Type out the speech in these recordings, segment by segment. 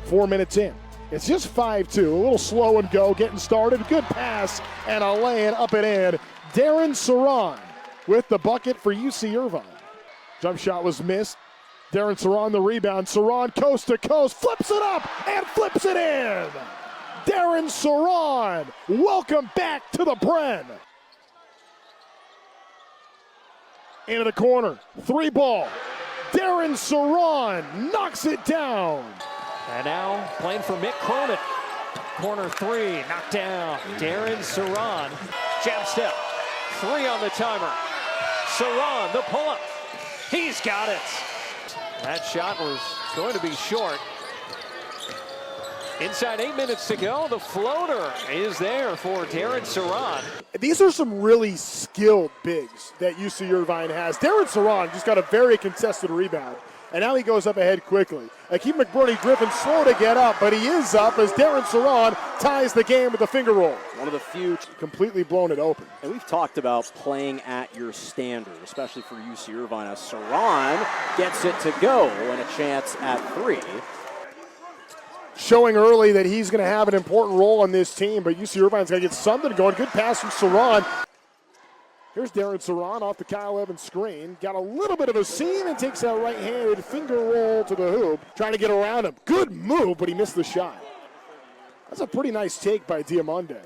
4 minutes in. It's just 5-2, a little slow and go, getting started. Good pass and a lay-in up and in. Derin Saran with the bucket for UC Irvine. Jump shot was missed. Derin Saran the rebound. Saran coast to coast, flips it up and flips it in. Derin Saran, welcome back to the Bren. Into the corner, 3 ball. Derin Saran knocks it down. And now playing for Mick Cronin. Corner 3, knocked down. Derin Saran, jab step, 3 on the timer. Saran, the pull-up, he's got it. That shot was going to be short. Inside 8 minutes to go, the floater is there for Derin Saran. These are some really skilled bigs that UC Irvine has. Derin Saran just got a very contested rebound, and now he goes up ahead quickly. Akeem McBurney-Griffin slow to get up, but he is up as Derin Saran ties the game with a finger roll. One of the few completely blown it open. And we've talked about playing at your standard, especially for UC Irvine, as Saran gets it to go and a chance at 3. Showing early that he's going to have an important role on this team, but UC Irvine's got to get something going. Good pass from Saran. Here's Derin Saran off the Kyle Evans screen. Got a little bit of a seam and takes a right-handed finger roll to the hoop. Trying to get around him. Good move, but he missed the shot. That's a pretty nice take by Diamande.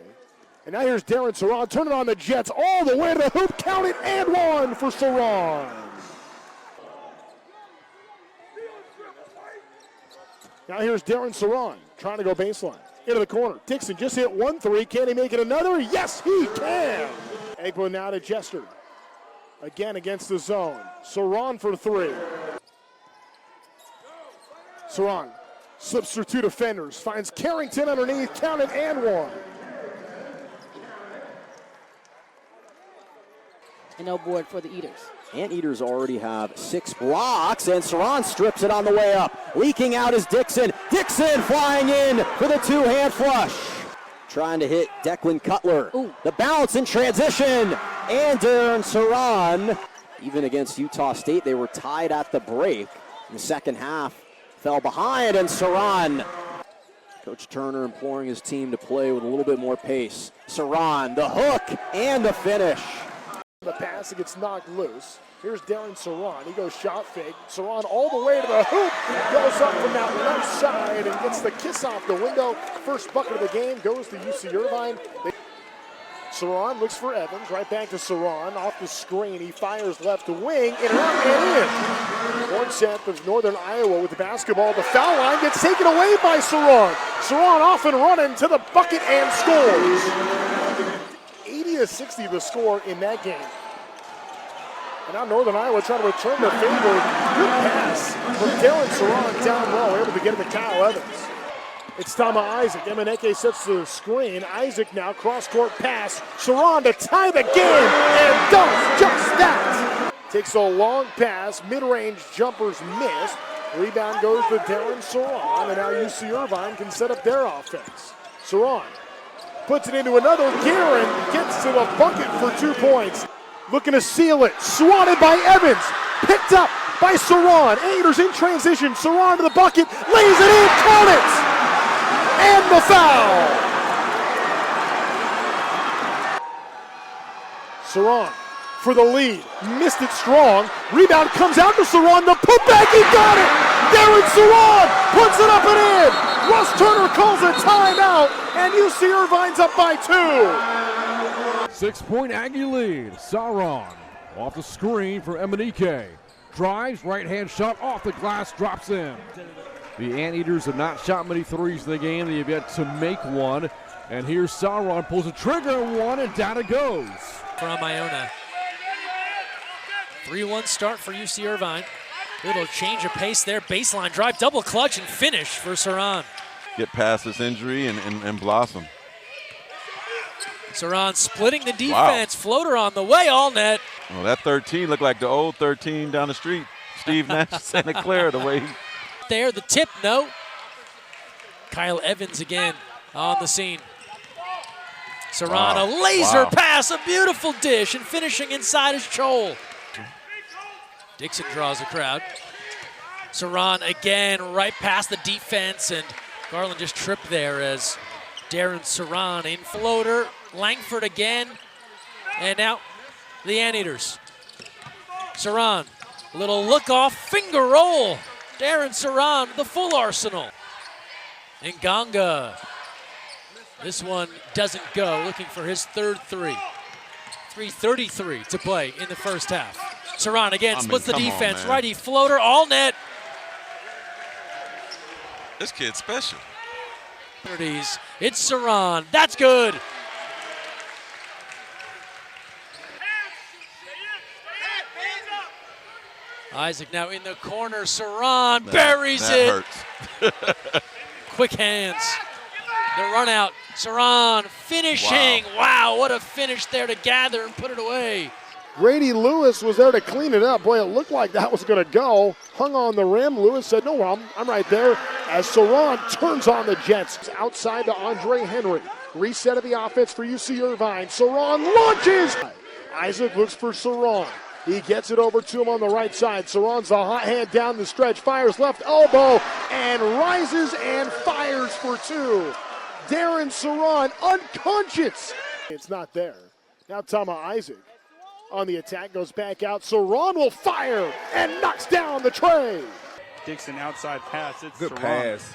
And now here's Derin Saran turning on the Jets all the way to the hoop. Count it and 1 for Saran. Now here's Derin Saran trying to go baseline. Into the corner. Dixon just hit 1 3. Can he make it another? Yes, he can. Egbo now to Jester. Again against the zone. Saran for 3. Saran slips through 2 defenders. Finds Carrington underneath. Count it and 1. And no board for the Eaters. Anteaters already have 6 blocks, and Saran strips it on the way up. Leaking out is Dixon. Dixon flying in for the 2-hand flush. Trying to hit Declan Cutler. Ooh. The bounce in transition, and Derin Saran. Even against Utah State, they were tied at the break. In the second half, fell behind, and Saran. Coach Turner imploring his team to play with a little bit more pace. Saran, the hook, and the finish. The pass, it gets knocked loose. Here's Derin Saran. He goes shot fake. Saran all the way to the hoop. Goes up from that left side and gets the kiss off the window. First bucket of the game goes to UC Irvine. Saran looks for Evans. Right back to Saran. Off the screen. He fires left to wing. In and out and in. Hornset of Northern Iowa with the basketball. The foul line gets taken away by Saran. Saran off and running to the bucket and scores. 80-60 the score in that game. And now Northern Iowa trying to return the favor. Good pass from Derin Saran down low, able to get it to Kyle Evans. It's Tama Isaac. Emeneke sets the screen. Isaac now cross-court pass. Saran to tie the game and does just that. Takes a long pass. Mid-range jumpers missed. Rebound goes to Derin Saran, and now UC Irvine can set up their offense. Saran puts it into another gear and gets to the bucket for 2 points. Looking to seal it. Swatted by Evans. Picked up by Saran. Anteaters in transition. Saran to the bucket. Lays it in. Count it. And the foul. Saran for the lead. Missed it strong. Rebound comes out to Saran. The putback. He got it. Derin Saran puts it up and in. Russ Turner calls a timeout, and UC Irvine's up by 2. 6-point Aggie lead. Saran off the screen for Emenike. Drives, right-hand shot off the glass, drops in. The Anteaters have not shot many threes in the game. They have yet to make one. And here's Saran, pulls the trigger on one, and down it goes. From Iona. 3-1 start for UC Irvine. Little change of pace there. Baseline drive, double clutch, and finish for Saran. Get past this injury and blossom. Saran splitting the defense. Wow. Floater on the way, all net. Well, that 13 looked like the old 13 down the street. Steve Nash, Santa Clara, the way he... There, the tip, no. Kyle Evans again on the scene. Saran, a laser pass, a beautiful dish, and finishing inside his Chol. Dixon draws a crowd. Saran again right past the defense and Garland just tripped there as Derin Saran in floater. Langford again. And now the Anteaters. Saran, little look off, finger roll. Derin Saran, the full arsenal. Nganga. This one doesn't go, looking for his third three. 3:33 to play in the first half. Saran again splits the defense. Righty floater, all net. This kid's special. It's Saran. That's good. Isaac now in the corner. Saran buries it. Hurts. Quick hands. The run out. Saran finishing. Wow, what a finish there to gather and put it away. Grady Lewis was there to clean it up. Boy, it looked like that was going to go. Hung on the rim. Lewis said, no problem, I'm right there. As Saran turns on the Jets. Outside to Andre Henry. Reset of the offense for UC Irvine. Saran launches. Isaac looks for Saran. He gets it over to him on the right side. Saran's the hot hand down the stretch. Fires left elbow and rises and fires for two. Derin Saran unconscious. It's not there. Now Tama Isaac on the attack, goes back out. Saran will fire and knocks down the tray. Dixon outside pass. It's Good Saran. pass.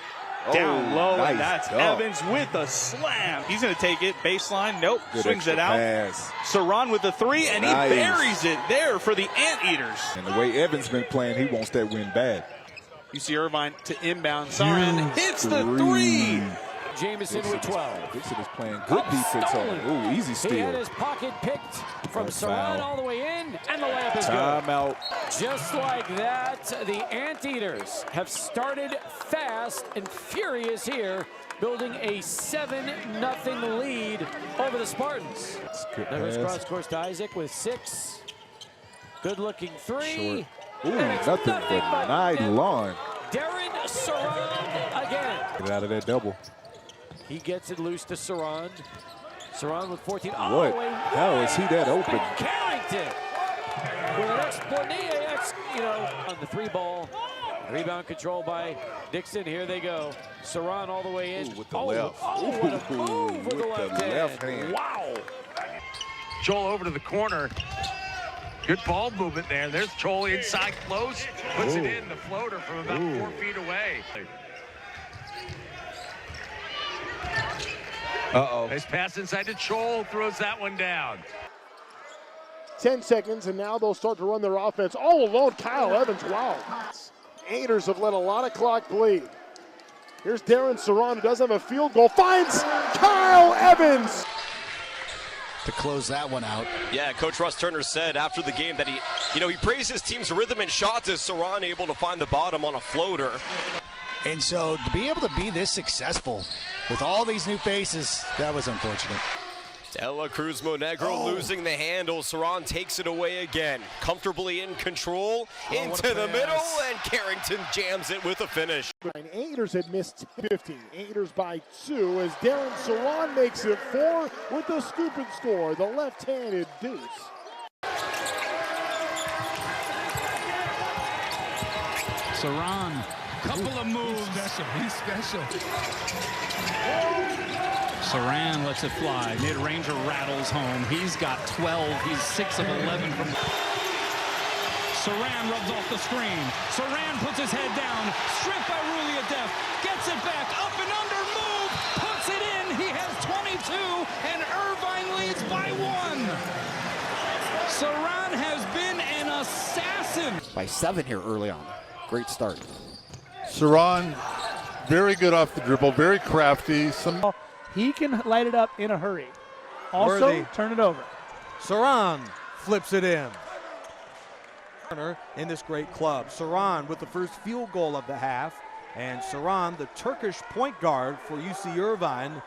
Down low, nice and that's dunk. Evans with a slam. He's going to take it. Baseline, nope. Good Swings it extra out. pass. Saran with the three, and Nice. he buries it there for the Anteaters. And the way Evans been playing, he wants that win bad. UC Irvine to inbound. Saran hits the three. Jamison with 12. Dixon is playing good defense on him. Ooh, easy He had steal. his pocket picked from Good Saran foul. all the way in, and the layup is good. Timeout. Just like that, the Anteaters have started fast and furious here, building a 7-0 lead over the Spartans. Good There's pass. cross course to Isaac with 6. Good-looking three. Short. Ooh, And it's nothing but nylon. Derin Saran again. Get out of that double. He gets it loose to Saran. Saran with 14. What? Oh, wait, How is he that open? Carrington with an on the 3 ball. Rebound control by Dixon. Here they go. Saran all the way in. Ooh, with the left. Oh, what a move with the left hand. Wow. Joel over to the corner. Good ball movement there. There's Joel inside close. Puts it in the floater from about 4 feet away. Uh-oh. Nice pass inside to Joel. Throws that one down. 10 seconds, and now they'll start to run their offense. All alone, Kyle Evans. Wow. Anteaters have let a lot of clock bleed. Here's Derin Saran, who does have a field goal. Finds Kyle Evans. To close that one out. Yeah, Coach Russ Turner said after the game that he praised his team's rhythm and shots as Saran able to find the bottom on a floater. And so to be able to be this successful with all these new faces, that was unfortunate. Ella Cruz Monegro losing the handle. Saran takes it away again. Comfortably in control into the middle, and Carrington jams it with a finish. Anteaters had missed 15. Anteaters by 2 as Derin Saran makes it 4 with the scoop and score. The left-handed deuce. Saran, couple of moves. He's special. Saran lets it fly. Mid-ranger rattles home. He's got 12. He's 6 of 11 from. Saran rubs off the screen. Saran puts his head down. Stripped by Rulia-Def. Gets it back. Up and under. Move. Puts it in. He has 22. And Irvine leads by 1. Saran has been an assassin. By 7 here early on. Great start. Saran, very good off the dribble, very crafty. He can light it up in a hurry. Also, turn it over. Saran flips it in. In this great club. Saran with the first field goal of the half. And Saran, the Turkish point guard for UC Irvine.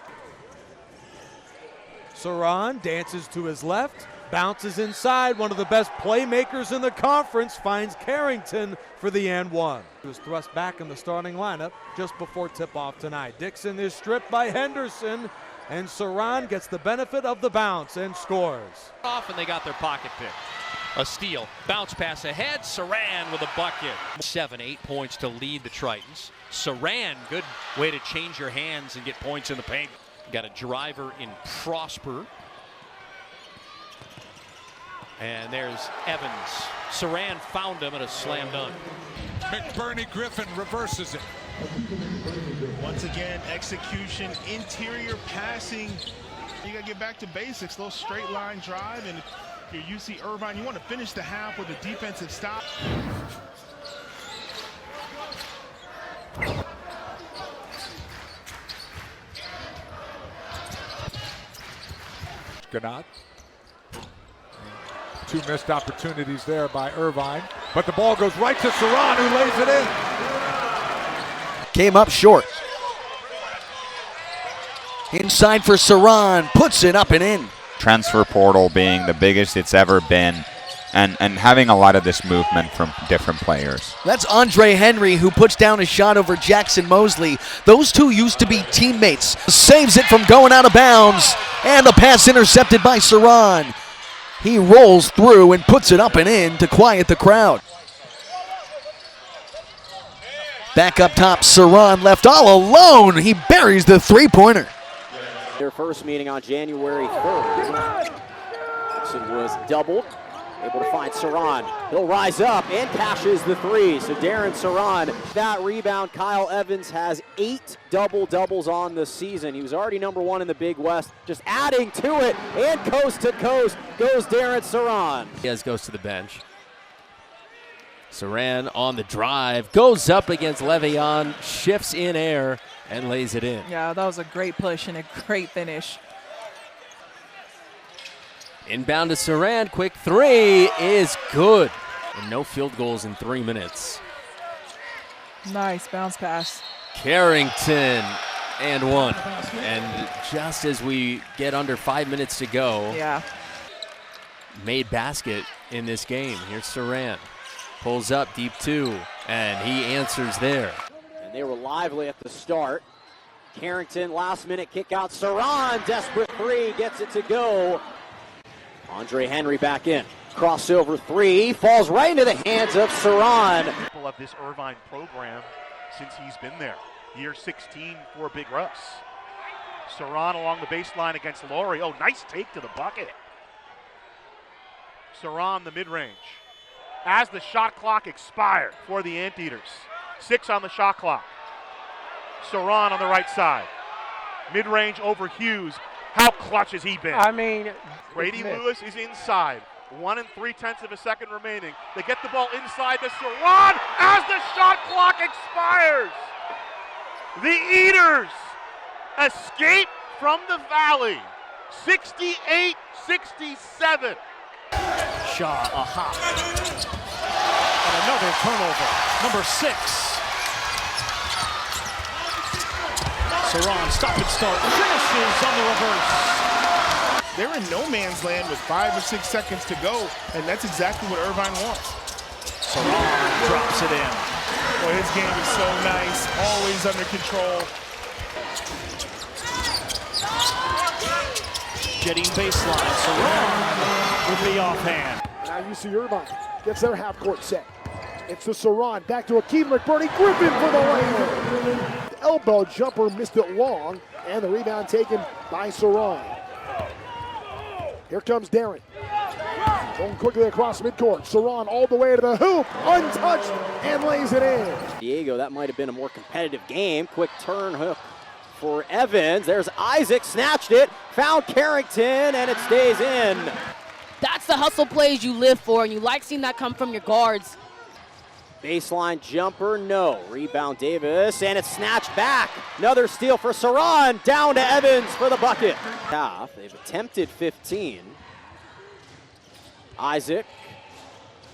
Saran dances to his left, bounces inside. One of the best playmakers in the conference finds Carrington for the and 1. He was thrust back in the starting lineup just before tip-off tonight. Dixon is stripped by Henderson, and Saran gets the benefit of the bounce and scores. Off, and they got their pocket pick. A steal, bounce pass ahead, Saran with a bucket. 7-8 points to lead the Tritons. Saran, good way to change your hands and get points in the paint. Got a driver in Prosper. And there's Evans. Saran found him at a slam dunk. McBurney Griffin reverses it. Once again, execution, interior passing. You got to get back to basics, little straight line drive. And if you're UC Irvine, you want to finish the half with a defensive stop. Ganot. Two missed opportunities there by Irvine, but the ball goes right to Saran, who lays it in. Came up short. Inside for Saran, puts it up and in. Transfer portal being the biggest it's ever been, and having a lot of this movement from different players. That's Andre Henry, who puts down a shot over Jackson Mosley. Those two used to be teammates. Saves it from going out of bounds, and the pass intercepted by Saran. He rolls through and puts it up and in to quiet the crowd. Back up top, Saran left all alone. He buries the three-pointer. Their first meeting on January 3rd. Dixon was doubled, able to find Saran. He'll rise up and cashes the three. So Derin Saran, that rebound. Kyle Evans has 8 double-doubles on the season. He was already #1 in the Big West. Just adding to it, and coast to coast goes Derin Saran. Diaz goes to the bench. Saran on the drive, goes up against Le'Veon, shifts in air, and lays it in. Yeah, that was a great push and a great finish. Inbound to Saran, quick three is good. And no field goals in 3 minutes. Nice bounce pass. Carrington and one. And just as we get under 5 minutes to go, made basket in this game. Here's Saran. Pulls up deep 2, and he answers there. And they were lively at the start. Carrington, last minute kick out. Saran, desperate three, gets it to go. Andre Henry back in. Crossover three, falls right into the hands of Saran. Of this Irvine program since he's been there. Year 16 for Big Russ. Saran along the baseline against Laurie. Oh, nice take to the bucket. Saran the mid-range. As the shot clock expired for the Anteaters. 6 on the shot clock. Saran on the right side. Mid-range over Hughes. How clutch has he been? I mean, Brady Lewis is inside. 1 3/10 of a second remaining. They get the ball inside to Saran as the shot clock expires. The Eaters escape from the valley. 68-67. Shaw, a hop. And another turnover. Number 6. Saran, stop and start, finishes on the reverse. They're in no man's land with 5 or 6 seconds to go, and that's exactly what Irvine wants. Saran drops it in. Boy, his game is so nice, always under control. Jetting baseline, Saran with the offhand. Now UC Irvine gets their half-court set. It's to Saran, back to Akeem McBurney, Griffin for the layup. The elbow jumper missed it long, and the rebound taken by Saran. Here comes Derin. Going quickly across midcourt. Saran all the way to the hoop, untouched, and lays it in. Diego, that might have been a more competitive game. Quick turn hook for Evans. There's Isaac, snatched it, found Carrington, and it stays in. That's the hustle plays you live for, and you like seeing that come from your guards. Baseline jumper, no. Rebound Davis, and it's snatched back. Another steal for Saran, down to Evans for the bucket. Half, they've attempted 15. Isaac,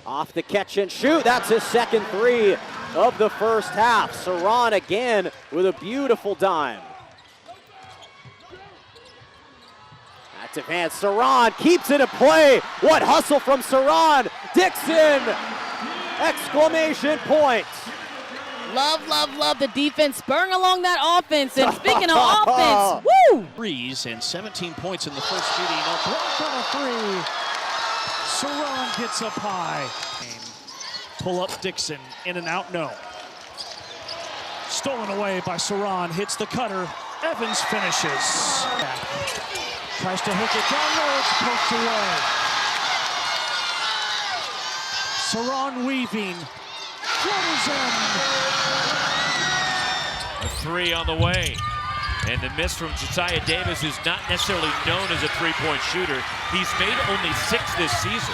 off the catch and shoot. That's his second three of the first half. Saran again with a beautiful dime. Active hand, Saran keeps it in play. What hustle from Saran. Dixon, exclamation point. Love, love, love the defense spurring along that offense. And speaking of offense, woo! Threes and 17 points in the first meeting. A block on a three. Saran gets up high. Pull up Dixon, in and out, no. Stolen away by Saran, hits the cutter. Evans finishes. Tries to hook it down low, it's poked away. Saran weaving, floaters in. A three on the way. And the miss from Josiah Davis is not necessarily known as a three-point shooter. He's made only 6 this season.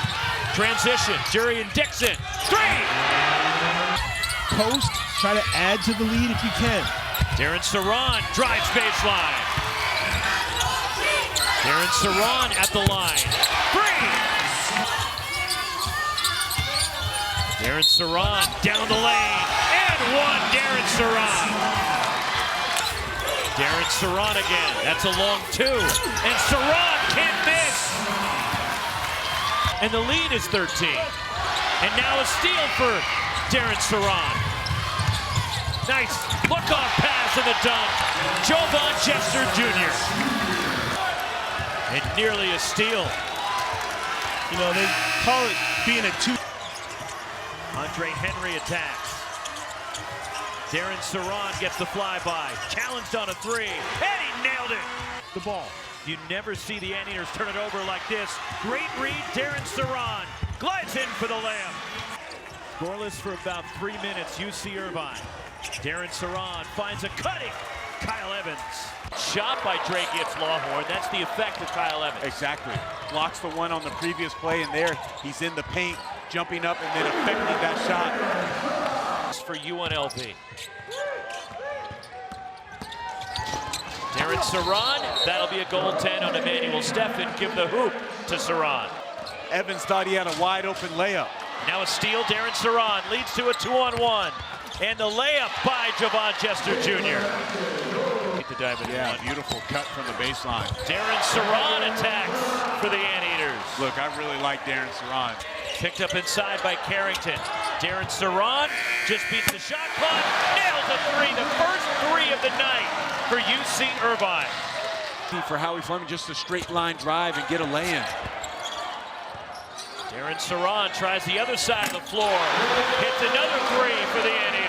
Transition, Derin Dixon, three! Post, try to add to the lead if you can. Derin Saran drives baseline. Derin Saran at the line. Three! Derin Saran down the lane. And one, Derin Saran. Derin Saran again. That's a long 2. And Saran can't miss. And the lead is 13. And now a steal for Derin Saran. Nice look-off pass and the dunk. Jovan Jester Jr. And nearly a steal. You know, they call it being a 2. Andre Henry attacks. Derin Saran gets the flyby. Challenged on a 3. And he nailed it. The ball. You never see the Anteaters turn it over like this. Great read, Derin Saran. Glides in for the layup. Scoreless for about 3 minutes, UC Irvine. Derin Saran finds a cutting Kyle Evans. Shot by Drake Lawhorn. That's the effect of Kyle Evans. Exactly. Blocks the one on the previous play, and there he's in the paint, jumping up and then effecting that shot. For UNLV. Derin Saran, that'll be a goal 10 on Emmanuel Steffen. Give the hoop to Saran. Evans thought he had a wide open layup. Now a steal, Derin Saran leads to a 2-on-1. And the layup by Jovan Jester Jr. Yeah, beautiful cut from the baseline. Derin Saran attacks for the Anteaters. Look, I really like Derin Saran. Picked up inside by Carrington. Derin Saran just beats the shot clock, nails a 3, the first 3 of the night for UC Irvine. For Howie Fleming, just a straight line drive and get a lay-in. Derin Saran tries the other side of the floor. Hits another 3 for the Anteaters.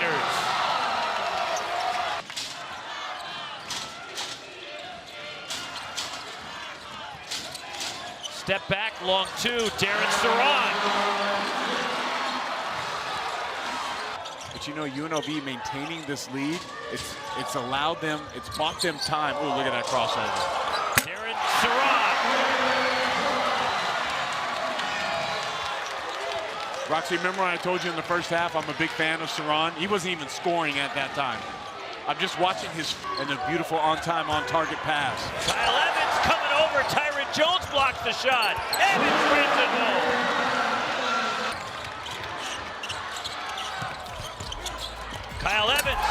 Step back, long 2, Derin Saran. But you know, UNLV maintaining this lead, it's allowed them, it's bought them time. Oh, look at that crossover. Derin Saran. Roxy, remember when I told you in the first half I'm a big fan of Saran? He wasn't even scoring at that time. I'm just watching his and a beautiful on-time, on-target pass. Kyle Evans coming over. Tyron Jones blocks the shot. Evans wins it home. Kyle Evans